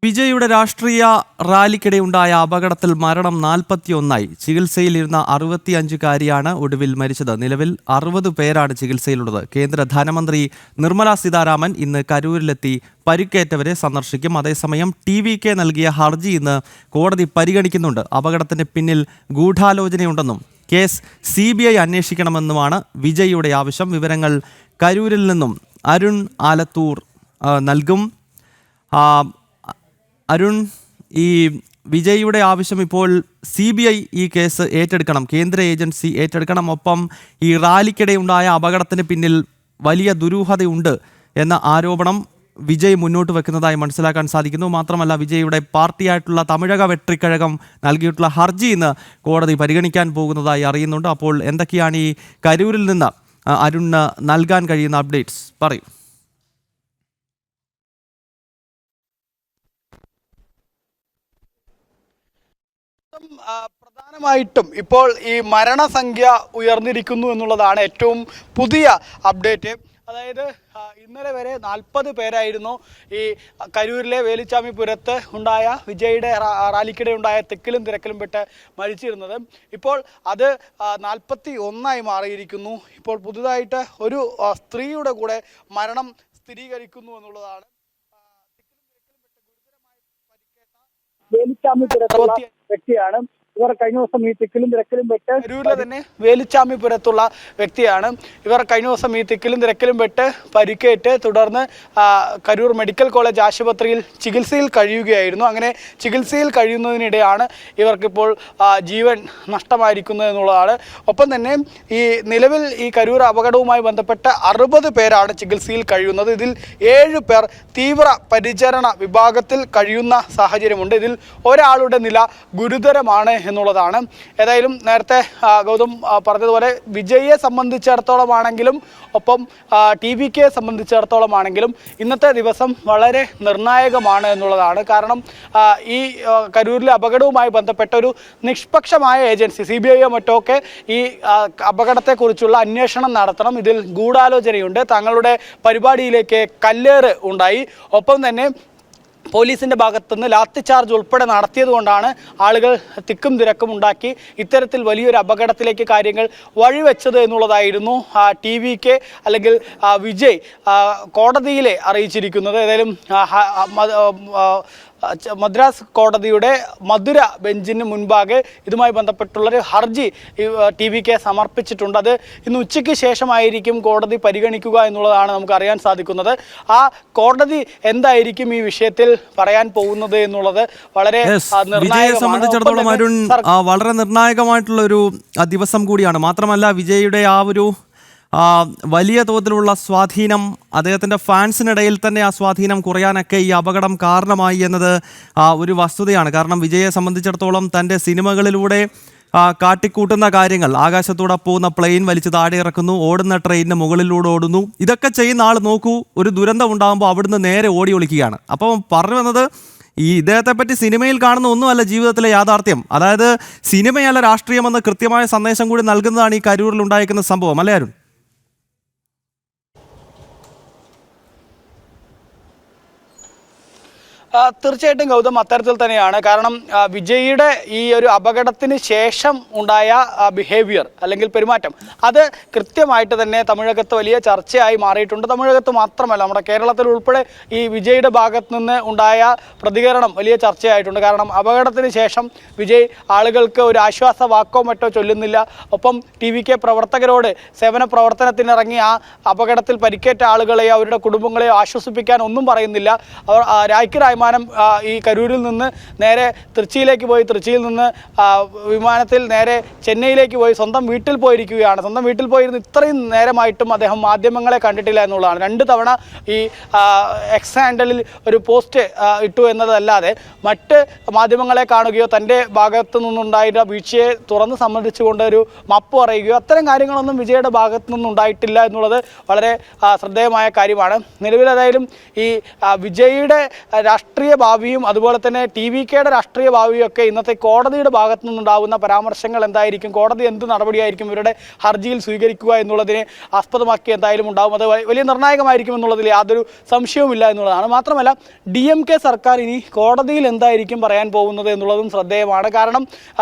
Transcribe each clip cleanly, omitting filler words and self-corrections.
വിജയുടെ രാഷ്ട്രീയ റാലിക്കിടെയുണ്ടായ അപകടത്തിൽ മരണം 41. ചികിത്സയിലിരുന്ന 65-കാരിയാണ് ഒടുവിൽ മരിച്ചത്. നിലവിൽ 60 പേരാണ് ചികിത്സയിലുള്ളത്. കേന്ദ്ര ധനമന്ത്രി നിർമ്മല സീതാരാമൻ ഇന്ന് കരൂരിലെത്തി പരിക്കേറ്റവരെ സന്ദർശിക്കും. അതേസമയം TVK നൽകിയ ഹർജി ഇന്ന് കോടതി പരിഗണിക്കുന്നുണ്ട്. അപകടത്തിന് പിന്നിൽ ഗൂഢാലോചനയുണ്ടെന്നും കേസ് CBI അന്വേഷിക്കണമെന്നുമാണ് വിജയുടെ ആവശ്യം. വിവരങ്ങൾ കരൂരിൽ നിന്നും അരുൺ ആലത്തൂർ നൽകും. അരുൺ, ഈ വിജയുടെ ആവശ്യം ഇപ്പോൾ CBI ഈ കേസ് ഏറ്റെടുക്കണം, കേന്ദ്ര ഏജൻസി ഏറ്റെടുക്കണം. ഒപ്പം ഈ റാലിക്കിടെയുണ്ടായ അപകടത്തിന് പിന്നിൽ വലിയ ദുരൂഹതയുണ്ട് എന്ന ആരോപണം വിജയ് മുന്നോട്ട് വെക്കുന്നതായി മനസ്സിലാക്കാൻ സാധിക്കുന്നു. മാത്രമല്ല, വിജയുടെ പാർട്ടിയായിട്ടുള്ള തമിഴക വെട്രിക്കഴകം നൽകിയിട്ടുള്ള ഹർജി ഇന്ന് കോടതി പരിഗണിക്കാൻ പോകുന്നതായി അറിയുന്നുണ്ട്. അപ്പോൾ എന്തൊക്കെയാണ് ഈ കരൂരിൽ നിന്ന് അരുണിന് നൽകാൻ കഴിയുന്ന അപ്ഡേറ്റ്സ്? പറയൂ. പ്രധാനമായിട്ടും ഇപ്പോൾ ഈ മരണസംഖ്യ ഉയർന്നിരിക്കുന്നു എന്നുള്ളതാണ് ഏറ്റവും പുതിയ അപ്ഡേറ്റ്. അതായത് ഇന്നലെ വരെ 40 പേരായിരുന്നു ഈ കരൂരിലെ വേലുച്ചാമിപുരത്ത് ഉണ്ടായ വിജയുടെ റാലിക്കിടെ ഉണ്ടായ തിക്കിലും തിരക്കിലും പെട്ട് മരിച്ചിരുന്നത്. ഇപ്പോൾ അത് 41 മാറിയിരിക്കുന്നു. ഇപ്പോൾ പുതുതായിട്ട് ഒരു സ്ത്രീയുടെ കൂടെ മരണം സ്ഥിരീകരിക്കുന്നു എന്നുള്ളതാണ്. വേലുച്ചാമിപുരത്തുള്ള വ്യക്തിയാണ് ഇവർ. കഴിഞ്ഞ ദിവസം ഈ തിക്കിലും തിരക്കിലും പെട്ട് കരൂരിലെ തന്നെ വേലുച്ചാമിപുരത്തുള്ള വ്യക്തിയാണ് ഇവർ. കഴിഞ്ഞ ദിവസം ഈ തിക്കിലും തിരക്കിലും പെട്ട് പരിക്കേറ്റ് തുടർന്ന് കരൂർ മെഡിക്കൽ കോളേജ് ആശുപത്രിയിൽ ചികിത്സയിൽ കഴിയുകയായിരുന്നു. അങ്ങനെ ചികിത്സയിൽ കഴിയുന്നതിനിടെയാണ് ഇവർക്കിപ്പോൾ ജീവൻ നഷ്ടമായിരിക്കുന്നത് എന്നുള്ളതാണ്. ഒപ്പം തന്നെ ഈ നിലവിൽ ഈ കരൂർ അപകടവുമായി ബന്ധപ്പെട്ട് 60 പേരാണ് ചികിത്സയിൽ കഴിയുന്നത്. ഇതിൽ 7 പേർ തീവ്ര പരിചരണ വിഭാഗത്തിൽ കഴിയുന്ന സാഹചര്യമുണ്ട്. ഇതിൽ ഒരാളുടെ നില ഗുരുതരമാണ് എന്നുള്ളതാണ്. ഏതായാലും നേരത്തെ ഗൗതം പറഞ്ഞതുപോലെ വിജയെ സംബന്ധിച്ചിടത്തോളം ആണെങ്കിലും ഒപ്പം TVK സംബന്ധിച്ചിടത്തോളം ആണെങ്കിലും ഇന്നത്തെ ദിവസം വളരെ നിർണായകമാണ് എന്നുള്ളതാണ്. കാരണം ഈ കരൂരിലെ അപകടവുമായി ബന്ധപ്പെട്ട ഒരു നിഷ്പക്ഷമായ ഏജൻസി CBIയോ മറ്റോ ഒക്കെ ഈ അപകടത്തെക്കുറിച്ചുള്ള അന്വേഷണം നടത്തണം. ഇതിൽ ഗൂഢാലോചനയുണ്ട്, തങ്ങളുടെ പരിപാടിയിലേക്ക് കല്ലേറ് ഉണ്ടായി, ഒപ്പം തന്നെ പോലീസിൻ്റെ ഭാഗത്തുനിന്ന് ലാത്തി ചാർജ് ഉൾപ്പെടെ നടത്തിയതുകൊണ്ടാണ് ആളുകൾ തിക്കും തിരക്കും ഉണ്ടാക്കി ഇത്തരത്തിൽ വലിയൊരു അപകടത്തിലേക്ക് കാര്യങ്ങൾ വഴിവെച്ചത് എന്നുള്ളതായിരുന്നു TVK അല്ലെങ്കിൽ വിജയ് കോടതിയിലെ അറിയിച്ചിരിക്കുന്നത്. ഏതായാലും മദ്രാസ് കോടതിയുടെ മധുര ബെഞ്ചിന് മുൻപാകെ ഇതുമായി ബന്ധപ്പെട്ടുള്ളൊരു ഹർജി TVK സമർപ്പിച്ചിട്ടുണ്ട്. അത് ഇന്ന് ഉച്ചയ്ക്ക് ശേഷമായിരിക്കും കോടതി പരിഗണിക്കുക എന്നുള്ളതാണ് നമുക്ക് അറിയാൻ സാധിക്കുന്നത്. ആ കോടതി എന്തായിരിക്കും ഈ വിഷയത്തിൽ പറയാൻ പോകുന്നത് എന്നുള്ളത് വളരെ സംബന്ധിച്ചിടത്തോളം അരുൺ വളരെ നിർണായകമായിട്ടുള്ള ഒരു ദിവസം കൂടിയാണ്. മാത്രമല്ല, വിജയുടെ ആ ഒരു വലിയ തോതിലുള്ള സ്വാധീനം, അദ്ദേഹത്തിൻ്റെ ഫാൻസിനിടയിൽ തന്നെ ആ സ്വാധീനം കുറയാനൊക്കെ ഈ അപകടം കാരണമായി എന്നത് ഒരു വസ്തുതയാണ്. കാരണം വിജയെ സംബന്ധിച്ചിടത്തോളം തൻ്റെ സിനിമകളിലൂടെ കാട്ടിക്കൂട്ടുന്ന കാര്യങ്ങൾ, ആകാശത്തൂടെ പോകുന്ന പ്ലെയിൻ വലിച്ച് താഴെ ഇറക്കുന്നു, ഓടുന്ന ട്രെയിനിന് മുകളിലൂടെ ഓടുന്നു, ഇതൊക്കെ ചെയ്യുന്ന ആൾ നോക്കൂ, ഒരു ദുരന്തം ഉണ്ടാകുമ്പോൾ അവിടുന്ന് നേരെ ഓടി ഒളിക്കുകയാണ്. അപ്പം പറഞ്ഞു വന്നത്, ഈ ഇദ്ദേഹത്തെ പറ്റി സിനിമയിൽ കാണുന്ന ഒന്നുമല്ല ജീവിതത്തിലെ യാഥാർത്ഥ്യം. അതായത് സിനിമയല്ല രാഷ്ട്രീയമെന്ന് കൃത്യമായ സന്ദേശം കൂടി നൽകുന്നതാണ് ഈ കരൂരിൽ ഉണ്ടായിരിക്കുന്ന സംഭവം, അല്ലേ അരുൺ? തീർച്ചയായിട്ടും ഗൗതം, അത്തരത്തിൽ തന്നെയാണ്. കാരണം വിജയുടെ ഈ ഒരു അപകടത്തിന് ശേഷം ഉണ്ടായ ബിഹേവിയർ അല്ലെങ്കിൽ പെരുമാറ്റം, അത് കൃത്യമായിട്ട് തന്നെ തമിഴകത്ത് വലിയ ചർച്ചയായി മാറിയിട്ടുണ്ട്. തമിഴകത്ത് മാത്രമല്ല, നമ്മുടെ കേരളത്തിൽ ഉൾപ്പെടെ ഈ വിജയുടെ ഭാഗത്ത് നിന്ന് ഉണ്ടായ പ്രതികരണം വലിയ ചർച്ചയായിട്ടുണ്ട്. കാരണം അപകടത്തിന് ശേഷം വിജയ് ആളുകൾക്ക് ഒരു ആശ്വാസ വാക്കോ മറ്റോ ചൊല്ലുന്നില്ല. ഒപ്പം TVK പ്രവർത്തകരോട് സേവന പ്രവർത്തനത്തിനിറങ്ങി ആ അപകടത്തിൽ പരിക്കേറ്റ ആളുകളെയോ അവരുടെ കുടുംബങ്ങളെയോ ആശ്വസിപ്പിക്കാൻ ഒന്നും പറയുന്നില്ല. അവർ രായ്ക്ക് ഈ കരൂരിൽ നിന്ന് നേരെ തൃച്ചിയിലേക്ക് പോയി, തൃച്ചിയിൽ നിന്ന് വിമാനത്തിൽ നേരെ ചെന്നൈയിലേക്ക് പോയി സ്വന്തം വീട്ടിൽ പോയിരിക്കുകയാണ്. സ്വന്തം വീട്ടിൽ പോയിരുന്ന് ഇത്രയും നേരമായിട്ടും അദ്ദേഹം മാധ്യമങ്ങളെ കണ്ടിട്ടില്ല എന്നുള്ളതാണ്. 2 തവണ ഈ X ഹാൻഡലിൽ ഒരു പോസ്റ്റ് ഇട്ടു എന്നതല്ലാതെ മറ്റ് മാധ്യമങ്ങളെ കാണുകയോ തൻ്റെ ഭാഗത്തു നിന്നുണ്ടായിരുന്ന വീഴ്ചയെ തുറന്ന് സംബന്ധിച്ചുകൊണ്ട് ഒരു മാപ്പ് പറയുകയോ അത്തരം കാര്യങ്ങളൊന്നും വിജയുടെ ഭാഗത്തു നിന്നുണ്ടായിട്ടില്ല എന്നുള്ളത് വളരെ ശ്രദ്ധേയമായ കാര്യമാണ്. നിലവിലേതായാലും ഈ വിജയുടെ രാഷ്ട്രീയ രാഷ്ട്രീയ ഭാവിയും അതുപോലെ തന്നെ TVKയുടെ രാഷ്ട്രീയ ഭാവിയും ഒക്കെ ഇന്നത്തെ കോടതിയുടെ ഭാഗത്തു നിന്നുണ്ടാകുന്ന പരാമർശങ്ങൾ എന്തായിരിക്കും, കോടതി എന്ത് നടപടിയായിരിക്കും ഇവരുടെ ഹർജിയിൽ സ്വീകരിക്കുക എന്നുള്ളതിനെ ആസ്പദമാക്കി എന്തായാലും ഉണ്ടാകും. അത് വലിയ നിർണായകമായിരിക്കും എന്നുള്ളതിൽ യാതൊരു സംശയവുമില്ല എന്നുള്ളതാണ്. മാത്രമല്ല DMK സർക്കാർ ഇനി കോടതിയിൽ എന്തായിരിക്കും പറയാൻ പോകുന്നത് എന്നുള്ളതും ശ്രദ്ധേയമാണ്. കാരണം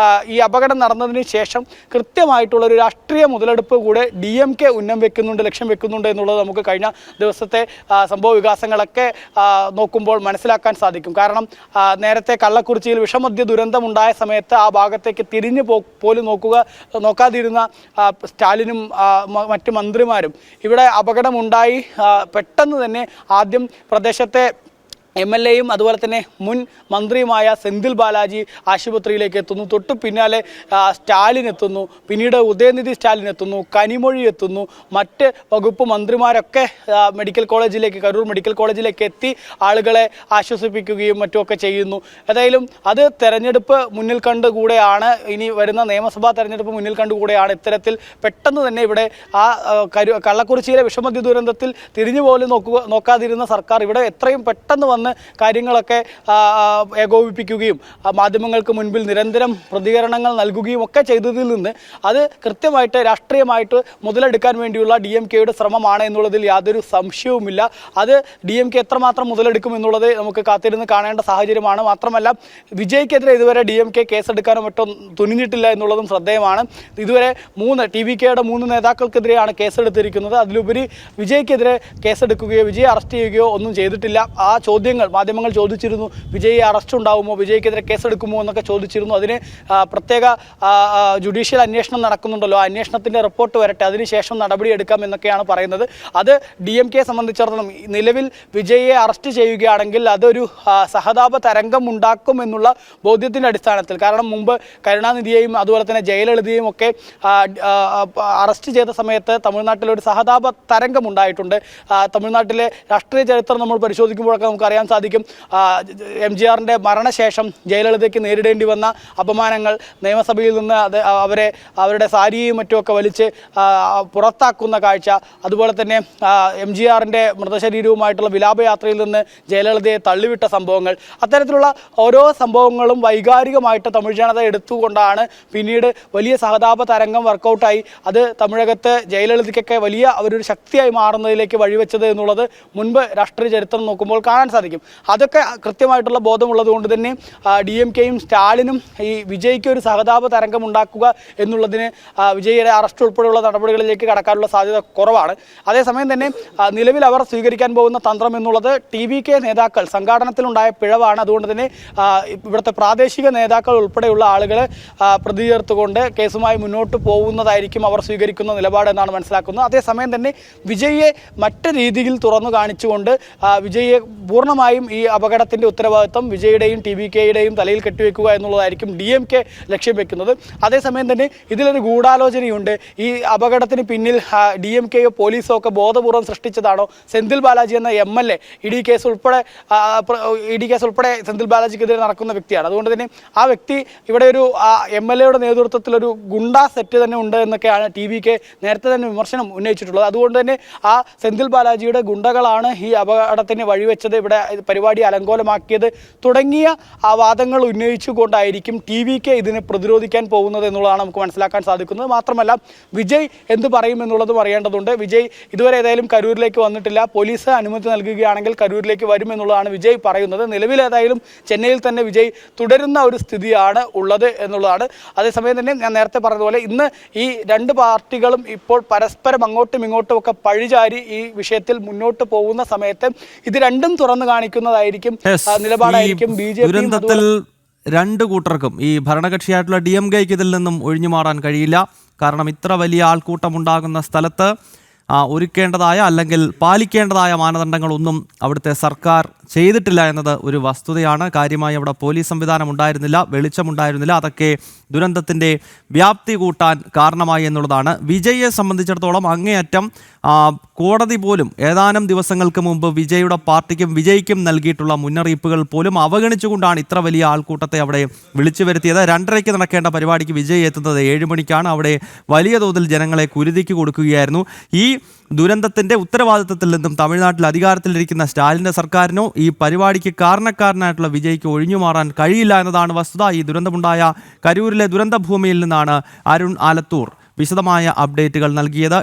ഈ അപകടം നടന്നതിന് ശേഷം കൃത്യമായിട്ടുള്ളൊരു രാഷ്ട്രീയ മുതലെടുപ്പ് കൂടെ DMK ലക്ഷ്യം വെക്കുന്നുണ്ട് എന്നുള്ളത് നമുക്ക് കഴിഞ്ഞ ദിവസത്തെ സംഭവ വികാസങ്ങളൊക്കെ നോക്കുമ്പോൾ മനസ്സിലാക്കാൻ സാധിക്കും. കാരണം നേരത്തെ കള്ളക്കുറിച്ചിയിൽ വിഷമദ്യ ദുരന്തമുണ്ടായ സമയത്ത് ആ ഭാഗത്തേക്ക് തിരിഞ്ഞു പോലും നോക്കാതിരുന്ന സ്റ്റാലിനും മറ്റ് മന്ത്രിമാരും ഇവിടെ അപകടമുണ്ടായി പെട്ടെന്ന് തന്നെ ആദ്യം പ്രദേശത്തെ MLAയും അതുപോലെ തന്നെ മുൻ മന്ത്രിയുമായ സെന്തിൽ ബാലാജി ആശുപത്രിയിലേക്ക് എത്തുന്നു. തൊട്ടു പിന്നാലെ സ്റ്റാലിൻ എത്തുന്നു, പിന്നീട് ഉദയനിധി സ്റ്റാലിൻ എത്തുന്നു, കനിമൊഴി എത്തുന്നു, മറ്റ് വകുപ്പ് മന്ത്രിമാരൊക്കെ കരൂർ മെഡിക്കൽ കോളേജിലേക്ക് എത്തി ആളുകളെ ആശ്വസിപ്പിക്കുകയും മറ്റുമൊക്കെ ചെയ്യുന്നു. ഏതായാലും അത് തെരഞ്ഞെടുപ്പ് മുന്നിൽ കണ്ടുകൂടെയാണ്, ഇനി വരുന്ന നിയമസഭാ തെരഞ്ഞെടുപ്പ് മുന്നിൽ കണ്ടുകൂടെയാണ് ഇത്തരത്തിൽ പെട്ടെന്ന് തന്നെ ഇവിടെ കള്ളക്കുറിച്ചിയിലെ വിഷമദ്യ ദുരന്തത്തിൽ തിരിഞ്ഞു പോലും നോക്കാതിരുന്ന സർക്കാർ ഇവിടെ എത്രയും പെട്ടെന്ന് വന്ന് കാര്യങ്ങളൊക്കെ ഏകോപിപ്പിക്കുകയും മാധ്യമങ്ങൾക്ക് മുൻപിൽ നിരന്തരം പ്രതികരണങ്ങൾ നൽകുകയും ഒക്കെ ചെയ്തതിൽ നിന്ന് അത് കൃത്യമായിട്ട് രാഷ്ട്രീയമായിട്ട് മുതലെടുക്കാൻ വേണ്ടിയുള്ള DMKയുടെ ശ്രമമാണ് എന്നുള്ളതിൽ യാതൊരു സംശയവുമില്ല. അത് DMK എത്രമാത്രം മുതലെടുക്കും എന്നുള്ളത് നമുക്ക് കാത്തിരുന്ന് കാണേണ്ട സാഹചര്യമാണ്. മാത്രമല്ല വിജയ്ക്കെതിരെ ഇതുവരെ DMK കേസെടുക്കാനോ മറ്റോ തുനിഞ്ഞിട്ടില്ല എന്നുള്ളതും ശ്രദ്ധേയമാണ്. ഇതുവരെ TVKയുടെ 3 നേതാക്കൾക്കെതിരെയാണ് കേസെടുത്തിരിക്കുന്നത്. അതിലുപരി വിജയ്ക്കെതിരെ കേസെടുക്കുകയോ വിജയെ അറസ്റ്റ് ചെയ്യുകയോ ഒന്നും ചെയ്തിട്ടില്ല. ആ ചോദ്യങ്ങൾ മാധ്യമങ്ങൾ ചോദിച്ചിരുന്നു, വിജയ് അറസ്റ്റ് ഉണ്ടാവുമോ, വിജയ്ക്കെതിരെ കേസെടുക്കുമോ എന്നൊക്കെ ചോദിച്ചിരുന്നു. അതിന് പ്രത്യേക ജുഡീഷ്യൽ അന്വേഷണം നടക്കുന്നുണ്ടല്ലോ, അന്വേഷണത്തിൻ്റെ റിപ്പോർട്ട് വരട്ടെ, അതിനുശേഷം നടപടിയെടുക്കാം എന്നൊക്കെയാണ് പറയുന്നത്. അത് DMKയെ സംബന്ധിച്ചിടത്തോളം നിലവിൽ വിജയെ അറസ്റ്റ് ചെയ്യുകയാണെങ്കിൽ അതൊരു സഹതാപ തരംഗം ഉണ്ടാക്കും എന്നുള്ള ബോധ്യത്തിൻ്റെ അടിസ്ഥാനത്തിൽ, കാരണം മുമ്പ് കരുണാനിധിയെയും അതുപോലെ തന്നെ ജയലളിതയെയും ഒക്കെ അറസ്റ്റ് ചെയ്ത സമയത്ത് തമിഴ്നാട്ടിലൊരു സഹതാപ തരംഗം ഉണ്ടായിട്ടുണ്ട്. തമിഴ്നാട്ടിലെ രാഷ്ട്രീയ ചരിത്രം നമ്മൾ പരിശോധിക്കുമ്പോഴൊക്കെ നമുക്കറിയാൻ സാധിക്കും. MGRന്റെ മരണശേഷം ജയലളിതയ്ക്ക് നേരിടേണ്ടി വന്ന അപമാനങ്ങൾ, നിയമസഭയിൽ നിന്ന് അവരുടെ സാരിയും മറ്റുമൊക്കെ വലിച്ച് പുറത്താക്കുന്ന കാഴ്ച, അതുപോലെ തന്നെ MGRന്റെ മൃതശരീരവുമായിട്ടുള്ള വിലാപയാത്രയിൽ നിന്ന് ജയലളിതയെ തള്ളിവിട്ട സംഭവങ്ങൾ, അത്തരത്തിലുള്ള ഓരോ സംഭവങ്ങളും വൈകാരികമായിട്ട് തമിഴ് ജനത എടുത്തുകൊണ്ടാണ് പിന്നീട് വലിയ സഹതാപ തരംഗം വർക്കൗട്ടായി അത് തമിഴകത്ത് ജയലളിതയ്ക്കൊക്കെ വലിയ ഒരു ശക്തിയായി മാറുന്നതിലേക്ക് വഴിവെച്ചത് എന്നുള്ളത് മുൻപ് രാഷ്ട്രീയ ചരിത്രം നോക്കുമ്പോൾ കാണാൻ സാധിക്കും. അതൊക്കെ കൃത്യമായിട്ടുള്ള ബോധമുള്ളത് കൊണ്ട് തന്നെ DMKയും സ്റ്റാലിനും ഈ വിജയ്ക്ക് ഒരു സഹതാപ തരംഗം ഉണ്ടാക്കുക എന്നുള്ളതിന് വിജയുടെ അറസ്റ്റ് ഉൾപ്പെടെയുള്ള നടപടികളിലേക്ക് കടക്കാനുള്ള സാധ്യത കുറവാണ്. അതേസമയം തന്നെ നിലവിൽ അവർ സ്വീകരിക്കാൻ പോകുന്ന തന്ത്രം എന്നുള്ളത് TVK നേതാക്കൾ സംഘാടനത്തിലുണ്ടായ പിഴവാണ്. അതുകൊണ്ട് തന്നെ ഇവിടുത്തെ പ്രാദേശിക നേതാക്കൾ ഉൾപ്പെടെയുള്ള ആളുകളെ പ്രതി ചേർത്തുകൊണ്ട് കേസുമായി മുന്നോട്ട് പോകുന്നതായിരിക്കും അവർ സ്വീകരിക്കുന്ന നിലപാട് എന്നാണ് മനസ്സിലാക്കുന്നത്. അതേസമയം തന്നെ വിജയെ മറ്റ് രീതിയിൽ തുറന്നു കാണിച്ചുകൊണ്ട് വിജയെ പൂർണ്ണമായും ഈ അപകടത്തിൻ്റെ ഉത്തരവാദിത്വം വിജയുടെയും TVKയുടെയും തലയിൽ കെട്ടിവെക്കുക എന്നുള്ളതായിരിക്കും DMK ലക്ഷ്യം വെക്കുന്നത്. അതേസമയം തന്നെ ഇതിലൊരു ഗൂഢാലോചനയുണ്ട്. ഈ അപകടത്തിന് പിന്നിൽ DMKയോ പോലീസോ ഒക്കെ ബോധപൂർവ്വം സൃഷ്ടിച്ചതാണോ? സെന്തിൽ ബാലാജി എന്ന MLA ED കേസ് ഉൾപ്പെടെ സെന്തിൽ ബാലാജിക്കെതിരെ നടക്കുന്ന വ്യക്തിയാണ്. അതുകൊണ്ട് തന്നെ ആ വ്യക്തി ഇവിടെ ഒരു MLAയുടെ നേതൃത്വത്തിലൊരു ഗുണ്ടാ സെറ്റ് തന്നെ ഉണ്ട് എന്നൊക്കെയാണ് TVK നേരത്തെ തന്നെ വിമർശനം ഉന്നയിച്ചിട്ടുള്ളത്. അതുകൊണ്ട് തന്നെ ആ സെന്തിൽ ബാലാജിയുടെ ഗുണ്ടകളാണ് ഈ അപകടത്തിന് വഴിവെച്ചത്, ഇവിടെ പരിപാടി അലങ്കോലമാക്കിയത് തുടങ്ങിയ ആ വാദങ്ങൾ ഉന്നയിച്ചുകൊണ്ടായിരിക്കും TVK ഇതിനെ പ്രതിരോധിക്കാൻ പോകുന്നത് എന്നുള്ളതാണ് നമുക്ക് മനസ്സിലാക്കാൻ സാധിക്കുന്നത്. മാത്രമല്ല വിജയ് എന്ത് പറയും എന്നുള്ളതും അറിയേണ്ടതുണ്ട്. വിജയ് ഇതുവരെ ഏതായാലും കരൂരിലേക്ക് വന്നിട്ടില്ല. പോലീസ് അനുമതി നൽകുകയാണെങ്കിൽ കരൂരിലേക്ക് വരും എന്നുള്ളതാണ് വിജയ് പറയുന്നത്. നിലവിൽ ഏതായാലും ചെന്നൈയിൽ തന്നെ വിജയ് തുടരുന്ന ഒരു സ്ഥിതിയാണ് ഉള്ളത് എന്നുള്ളതാണ്. അതേസമയം തന്നെ ഞാൻ നേരത്തെ പറഞ്ഞതുപോലെ ഇന്ന് ഈ രണ്ട് പാർട്ടികളും ഇപ്പോൾ പരസ്പരം അങ്ങോട്ടും ഇങ്ങോട്ടും ഒക്കെ പഴിചാരി ഈ വിഷയത്തിൽ മുന്നോട്ട് പോകുന്ന സമയത്ത് ഇത് രണ്ടും തുറന്നു കാണിക്കുന്നതായിരിക്കും നിലപാടായിരിക്കും ദുരന്തത്തിൽ രണ്ടു കൂട്ടർക്കും. ഈ ഭരണകക്ഷിയായിട്ടുള്ള DMKയ്ക്ക് ഇതിൽ നിന്നും ഒഴിഞ്ഞു മാറാൻ കഴിയില്ല. കാരണം ഇത്ര വലിയ ആൾക്കൂട്ടം ഉണ്ടാകുന്ന സ്ഥലത്ത് ഒരുക്കേണ്ടതായ അല്ലെങ്കിൽ പാലിക്കേണ്ടതായ മാനദണ്ഡങ്ങളൊന്നും അവിടുത്തെ സർക്കാർ ചെയ്തിട്ടില്ല എന്നത് ഒരു വസ്തുതയാണ്. കാര്യമായി അവിടെ പോലീസ് സംവിധാനം ഉണ്ടായിരുന്നില്ല, വെളിച്ചമുണ്ടായിരുന്നില്ല. അതൊക്കെ ദുരന്തത്തിൻ്റെ വ്യാപ്തി കൂട്ടാൻ കാരണമായി എന്നുള്ളതാണ്. വിജയെ സംബന്ധിച്ചിടത്തോളം അങ്ങേയറ്റം കോടതി പോലും ഏതാനും ദിവസങ്ങൾക്ക് മുമ്പ് വിജയുടെ പാർട്ടിക്കും വിജയ്ക്കും നൽകിയിട്ടുള്ള മുന്നറിയിപ്പുകൾ പോലും അവഗണിച്ചുകൊണ്ടാണ് ഇത്ര വലിയ ആൾക്കൂട്ടത്തെ അവിടെ വിളിച്ചു വരുത്തിയത്. 2:30 നടക്കേണ്ട പരിപാടിക്ക് വിജയ് എത്തുന്നത് 7 മണിക്കാണ്. അവിടെ വലിയ തോതിൽ ജനങ്ങളെ കുരുതിക്ക് കൊടുക്കുകയായിരുന്നു. ഈ ദുരന്തത്തിന്റെ ഉത്തരവാദിത്തത്തിൽ നിന്നും തമിഴ്നാട്ടിൽ അധികാരത്തിലിരിക്കുന്ന സ്റ്റാലിൻ്റെ സർക്കാരിനോ ഈ പരിപാടിക്ക് കാരണക്കാരനായിട്ടുള്ള വിജയ്ക്ക് ഒഴിഞ്ഞു മാറാൻ കഴിയില്ല എന്നതാണ് വസ്തുത. ഈ ദുരന്തമുണ്ടായ കരൂരിലെ ദുരന്തഭൂമിയിൽ നിന്നാണ് അരുൺ ആലത്തൂർ വിശദമായ അപ്ഡേറ്റുകൾ നൽകിയത്.